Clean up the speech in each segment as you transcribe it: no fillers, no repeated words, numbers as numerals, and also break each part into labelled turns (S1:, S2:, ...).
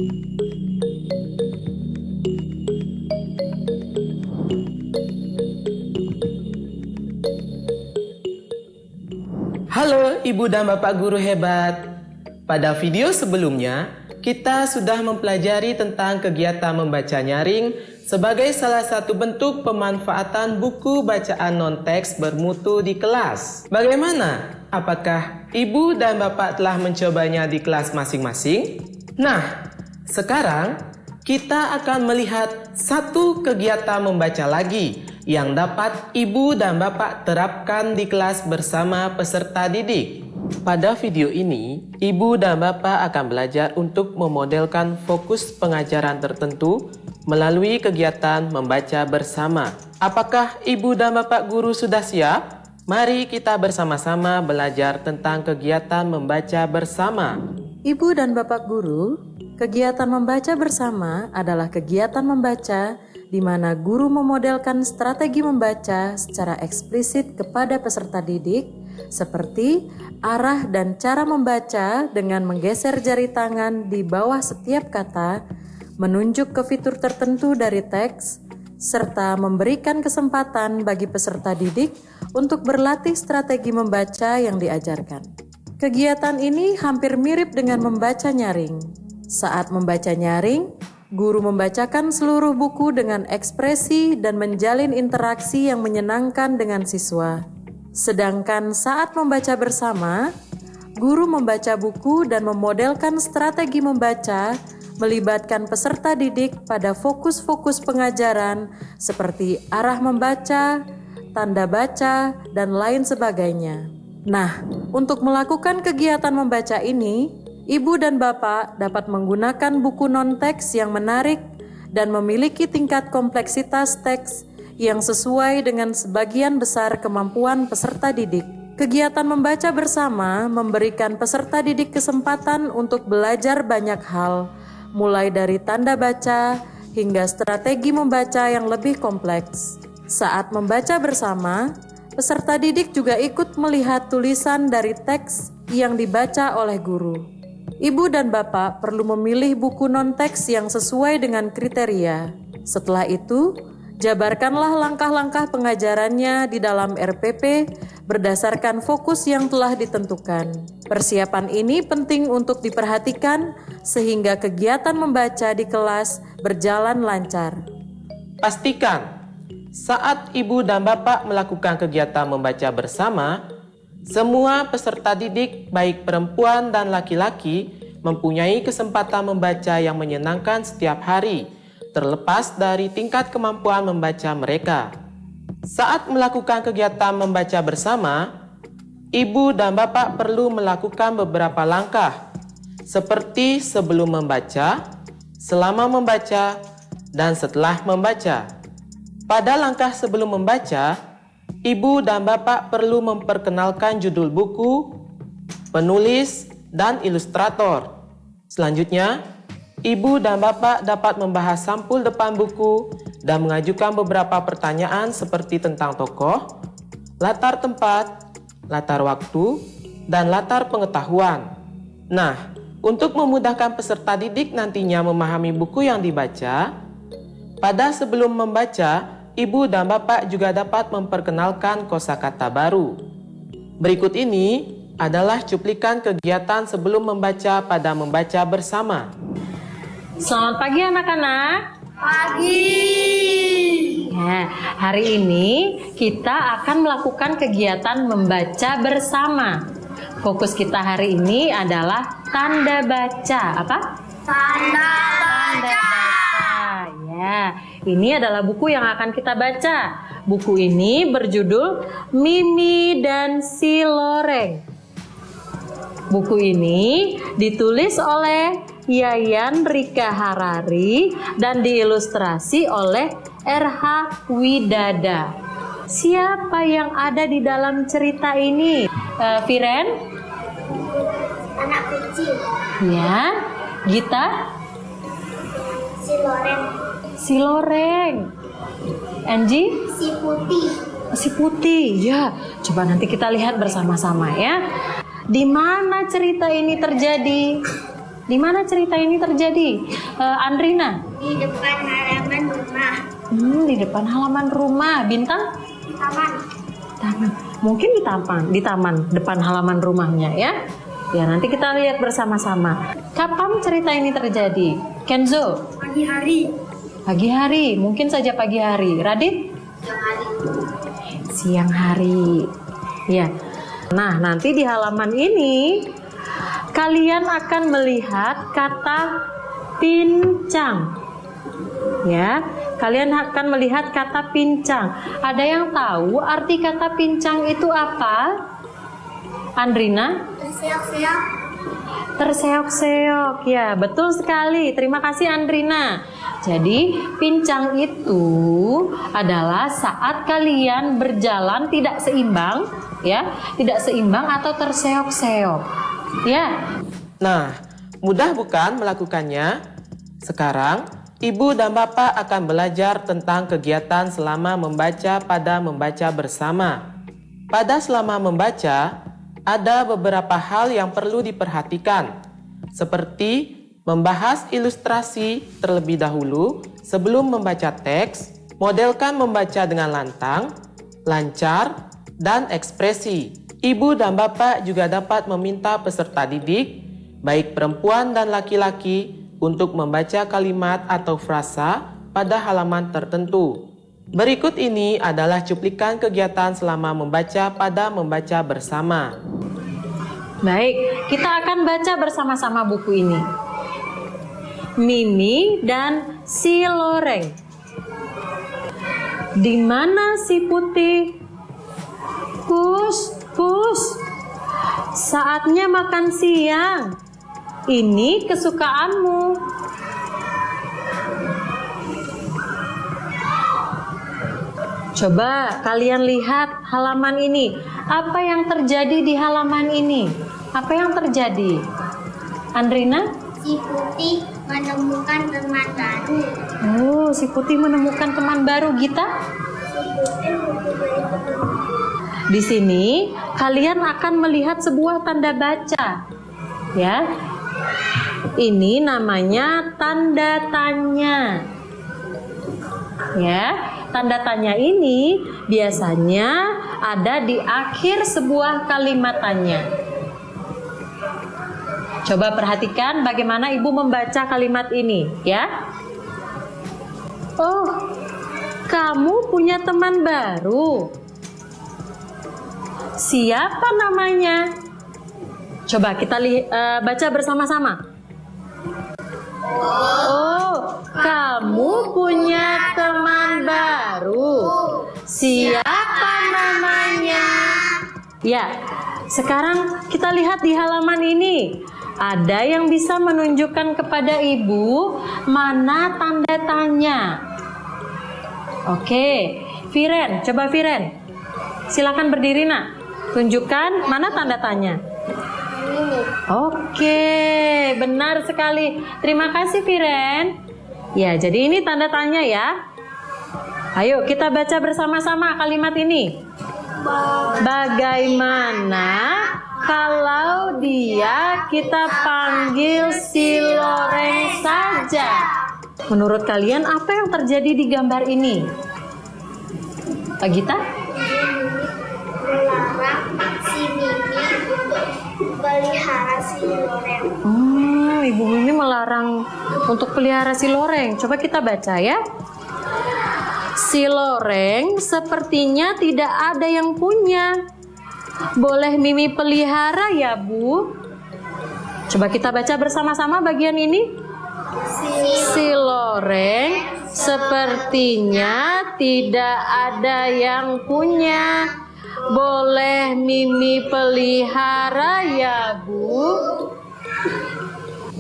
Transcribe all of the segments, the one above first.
S1: Halo Ibu dan Bapak Guru hebat. Pada video sebelumnya, kita sudah mempelajari tentang kegiatan membaca nyaring sebagai salah satu bentuk pemanfaatan buku bacaan non-teks bermutu di kelas. Bagaimana? Apakah Ibu dan Bapak telah mencobanya di kelas masing-masing? Nah, sekarang kita akan melihat satu kegiatan membaca lagi yang dapat Ibu dan Bapak terapkan di kelas bersama peserta didik. Pada video ini, Ibu dan Bapak akan belajar untuk memodelkan fokus pengajaran tertentu melalui kegiatan membaca bersama. Apakah Ibu dan Bapak guru sudah siap? Mari kita bersama-sama belajar tentang kegiatan membaca bersama.
S2: Ibu dan Bapak guru, kegiatan membaca bersama adalah kegiatan membaca di mana guru memodelkan strategi membaca secara eksplisit kepada peserta didik, seperti arah dan cara membaca dengan menggeser jari tangan di bawah setiap kata, menunjuk ke fitur tertentu dari teks, serta memberikan kesempatan bagi peserta didik untuk berlatih strategi membaca yang diajarkan. Kegiatan ini hampir mirip dengan membaca nyaring. Saat membaca nyaring, guru membacakan seluruh buku dengan ekspresi dan menjalin interaksi yang menyenangkan dengan siswa. Sedangkan saat membaca bersama, guru membaca buku dan memodelkan strategi membaca melibatkan peserta didik pada fokus-fokus pengajaran seperti arah membaca, tanda baca, dan lain sebagainya. Nah, untuk melakukan kegiatan membaca ini, Ibu dan Bapak dapat menggunakan buku non-teks yang menarik dan memiliki tingkat kompleksitas teks yang sesuai dengan sebagian besar kemampuan peserta didik. Kegiatan membaca bersama memberikan peserta didik kesempatan untuk belajar banyak hal, mulai dari tanda baca hingga strategi membaca yang lebih kompleks. Saat membaca bersama, peserta didik juga ikut melihat tulisan dari teks yang dibaca oleh guru. Ibu dan Bapak perlu memilih buku non-teks yang sesuai dengan kriteria. Setelah itu, jabarkanlah langkah-langkah pengajarannya di dalam RPP berdasarkan fokus yang telah ditentukan. Persiapan ini penting untuk diperhatikan sehingga kegiatan membaca di kelas berjalan lancar.
S1: Pastikan saat Ibu dan Bapak melakukan kegiatan membaca bersama, semua peserta didik, baik perempuan dan laki-laki, mempunyai kesempatan membaca yang menyenangkan setiap hari, terlepas dari tingkat kemampuan membaca mereka. Saat melakukan kegiatan membaca bersama, Ibu dan Bapak perlu melakukan beberapa langkah, seperti sebelum membaca, selama membaca, dan setelah membaca. Pada langkah sebelum membaca, Ibu dan Bapak perlu memperkenalkan judul buku, penulis, dan ilustrator. Selanjutnya, Ibu dan Bapak dapat membahas sampul depan buku dan mengajukan beberapa pertanyaan seperti tentang tokoh, latar tempat, latar waktu, dan latar pengetahuan. Nah, untuk memudahkan peserta didik nantinya memahami buku yang dibaca, pada sebelum membaca, Ibu dan Bapak juga dapat memperkenalkan kosakata baru. Berikut ini adalah cuplikan kegiatan sebelum membaca pada membaca bersama.
S2: Selamat pagi anak-anak.
S3: Pagi.
S2: Nah, hari ini kita akan melakukan kegiatan membaca bersama. Fokus kita hari ini adalah tanda baca. Apa?
S3: Tanda baca.
S2: Ya, ini adalah buku yang akan kita baca. Buku ini berjudul Mimi dan si Loreng. Buku ini ditulis oleh Yayan Rika Harari dan diilustrasi oleh RH Widada. Siapa yang ada di dalam cerita ini? Viren?
S3: Anak kecil.
S2: Ya. Gita?
S3: Si Loreng.
S2: Si Loreng. Angie?
S3: Si Putih.
S2: Si Putih. Ya, coba nanti kita lihat bersama-sama ya. Di mana cerita ini terjadi? Di mana cerita ini terjadi? Andrina?
S3: Di depan halaman rumah.
S2: Di depan halaman rumah. Bintang?
S3: Taman.
S2: Taman. Mungkin di taman depan halaman rumahnya ya. Ya, nanti kita lihat bersama-sama. Kapan cerita ini terjadi? Kenzo?
S3: Pagi hari.
S2: Pagi hari, mungkin saja pagi hari. Radit? Siang hari. Ya. Nah, nanti di halaman ini kalian akan melihat kata pincang. Ya, kalian akan melihat kata pincang. Ada yang tahu arti kata pincang itu apa? Andrina?
S3: Terseok-seok.
S2: Terseok-seok, ya betul sekali. Terima kasih Andrina. Jadi pincang itu adalah saat kalian berjalan tidak seimbang, ya, tidak seimbang atau terseok-seok, ya.
S1: Nah, mudah bukan melakukannya? Sekarang, Ibu dan Bapak akan belajar tentang kegiatan selama membaca pada membaca bersama. Pada selama membaca, ada beberapa hal yang perlu diperhatikan, seperti membahas ilustrasi terlebih dahulu sebelum membaca teks, modelkan membaca dengan lantang, lancar, dan ekspresi. Ibu dan Bapak juga dapat meminta peserta didik, baik perempuan dan laki-laki, untuk membaca kalimat atau frasa pada halaman tertentu. Berikut ini adalah cuplikan kegiatan selama membaca pada membaca bersama.
S2: Baik, kita akan baca bersama-sama buku ini. Mimi dan si Loreng. Di mana si Putih? Pus, pus. Saatnya makan siang. Ini kesukaanmu. Coba kalian lihat halaman ini. Apa yang terjadi di halaman ini? Apa yang terjadi? Andrina?
S3: Si Putih menemukan teman baru.
S2: Oh, si Putih menemukan teman baru. Gita? Di sini kalian akan melihat sebuah tanda baca. Ya. Ini namanya tanda tanya. Ya. Tanda tanya ini biasanya ada di akhir sebuah kalimat tanya. Coba perhatikan bagaimana ibu membaca kalimat ini, ya. Oh, kamu punya teman baru. Siapa namanya? Coba kita baca bersama-sama. Oh, kamu punya teman baru. Siapa namanya? Ya, sekarang kita lihat di halaman ini. Ada yang bisa menunjukkan kepada ibu mana tanda tanya. Oke, Viren, coba Viren. Silakan berdiri, Nak. Tunjukkan mana tanda tanya. Oke, benar sekali. Terima kasih Viren. Ya, jadi ini tanda tanya ya. Ayo kita baca bersama-sama kalimat ini. Bagaimana kalau dia kita panggil si Loreng saja? Menurut kalian apa yang terjadi di gambar ini? Pak Gita?
S3: Melarang si Mimi untuk pelihara si Loreng.
S2: Ibu Mimi melarang untuk pelihara si Loreng. Coba kita baca ya. Si Loreng sepertinya tidak ada yang punya. Boleh Mimi pelihara ya, Bu? Coba kita baca bersama-sama bagian ini. Si Loreng sepertinya tidak ada yang punya. Boleh Mimi pelihara ya, Bu?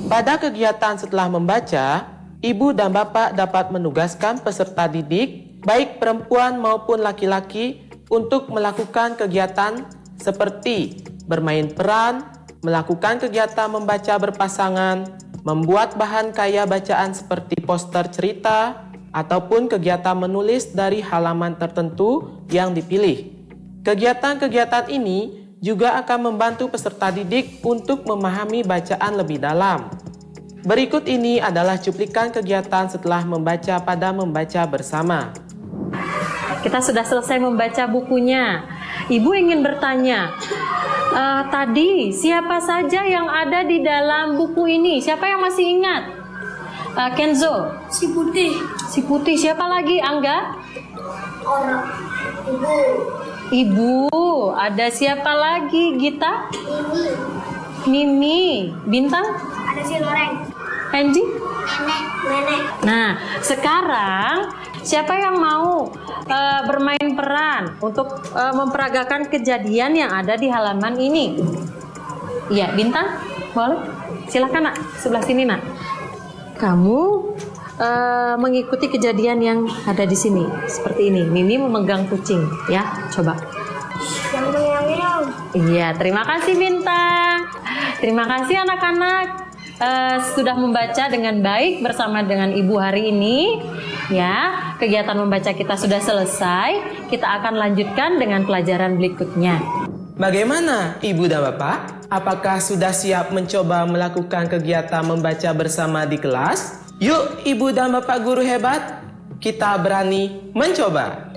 S1: Pada kegiatan setelah membaca, Ibu dan Bapak dapat menugaskan peserta didik, baik perempuan maupun laki-laki, untuk melakukan kegiatan seperti bermain peran, melakukan kegiatan membaca berpasangan, membuat bahan kaya bacaan seperti poster cerita, ataupun kegiatan menulis dari halaman tertentu yang dipilih. Kegiatan-kegiatan ini juga akan membantu peserta didik untuk memahami bacaan lebih dalam. Berikut ini adalah cuplikan kegiatan setelah membaca pada membaca bersama.
S2: Kita sudah selesai membaca bukunya. Ibu ingin bertanya, tadi siapa saja yang ada di dalam buku ini? Siapa yang masih ingat? Kenzo?
S3: Si putih.
S2: Si Putih. Siapa lagi? Angga?
S3: Orang. Ibu.
S2: Ibu. Ada siapa lagi? Gita? Mimi. Bintang?
S3: Ada si Loreng.
S2: Angie?
S3: Nenek.
S2: Nah, sekarang siapa yang mau bermain peran untuk memperagakan kejadian yang ada di halaman ini? Iya, Bintang, boleh? Silakan nak, sebelah sini nak. Kamu mengikuti kejadian yang ada di sini, seperti ini. Mimi memegang kucing, ya, coba.
S3: Yang.
S2: Iya, terima kasih Bintang. Terima kasih anak-anak. Sudah membaca dengan baik bersama dengan Ibu hari ini. Ya, kegiatan membaca kita sudah selesai. Kita akan lanjutkan dengan pelajaran berikutnya.
S1: Bagaimana Ibu dan Bapak? Apakah sudah siap mencoba melakukan kegiatan membaca bersama di kelas? Yuk Ibu dan Bapak guru hebat, kita berani mencoba.